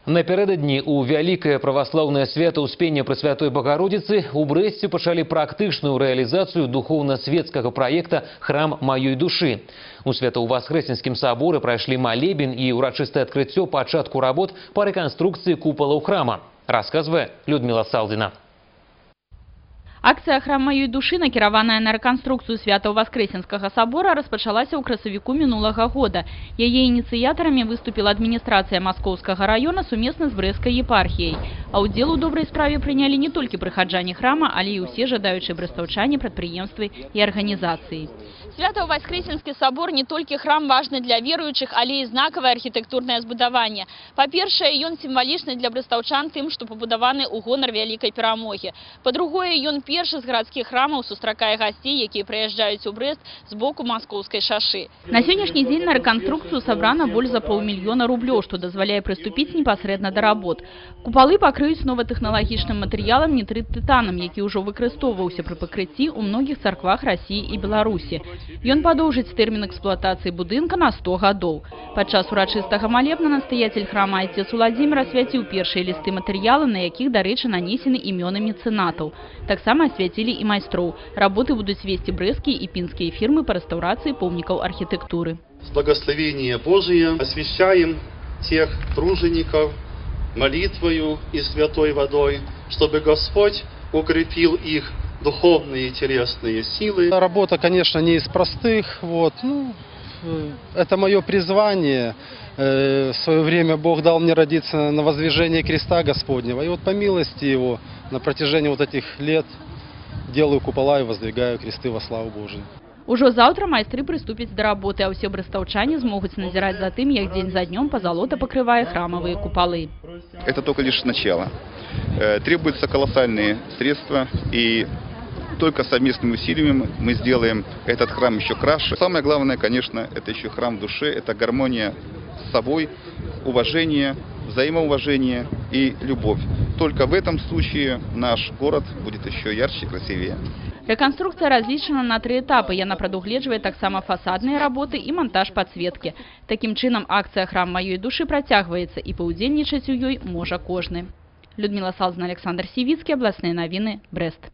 Напярэдадні у вялікае праваслаўнае свята Успення Пресвятой Богородицы у Брэсце пачалі практычную рэалізацыю духоўна-свецкага праекта «Храм маёй душы». У Свято-Воскресенскім саборы прайшлі малебен і урачыстае адкрыццё пачатку работ па рэканструкцыі купалаў храма. Расказвае Людмила Салдина. Акцыя «Храм маёй душы», накіраваная на рэканструкцыю Свято-Воскресенскага сабора, распачалася ў красавіку мінулага года. Яе ініцыятарамі выступіла адміністрацыя Маскоўскага района сумесна з брэсцкай епархіяй. А ўдзел у добрай справе прынялі не толькі прыхаджане храма, але і ўсе жадаючыя брэстаўчане, прадпрыемствы і арганізацыі. Свято-Воскресенскі сабор не толькі храм важны для веруючых, але і знакавае архітэктурнае збудаванне. Па-першае, ён сімвалічны для брэстаўчан тым, што пабудаваны ў гонар вялікай перамогі. Па-другое, ён першы з гарадскіх храмаў сустракае гасцей, якія прыязджаюць у Брэст з боку Маскоўскай шашы. На сённяшні дзень на рэканструкцыю сабрана больш за $500 000 рублёў, што дазваляе прыступіць непасрэдна да работ. Купалы пакрыюць новатэхналагічным матэрыялам нітрыт-тытанам, які ўжо выкарыстоўваўся пры пакрыцці ў многіх царквах Расіі і Беларусі. Ён падоўжыць тэрмін эксплуатацыі будынка на 100 гадоў. Падчас урачыстага малебна настаяцель храма айцец Уладзімір асвяціў першыя лісты матэрыялу, на якіх, дарэчы, нанесены імёны мецэнатаў. Таксама асвяцілі і майстроў. Работы будуць весці брэсцкія і пінскія фірмы па рэстаўрацыі помнікаў архітэктуры. С благословения Божия освящаем тех тружеников молитвою и святой водой, чтобы Господь укрепил их духовные и телесные силы. Работа, конечно, не из простых. Это мое призвание. В свое время Бог дал мне родиться на воздвижении креста Господнего. И вот по милости Его на протяжении вот этих лет делаю купола и воздвигаю кресты во славу Божию. Ужо заўтра майстры прыступяць да работы, а ўсе брэстаўчане змогуць назіраць за тым, як дзень за днём пазалота пакрывае храмавыя купалы. Это только лишь начало. Требуются колоссальные средства, и только совместными усилиями мы сделаем этот храм еще краше. Самое главное, конечно, это еще храм в душе, это гармония с собой, уважение, взаимоуважение и любовь. Только в этом случае наш город будет еще ярче и красивее. Рэканструкцыя разлічана на 3 этапы. Яна прадугледжвае таксама фасадныя работы і монтаж падсветкі. Такім чынам, акцыя «Храм маёй душы» працягваецца, і паўдзельнічаць у ёй можа кожны. Людмила Салдина, Александр Сивицкий, областные новины, Брест.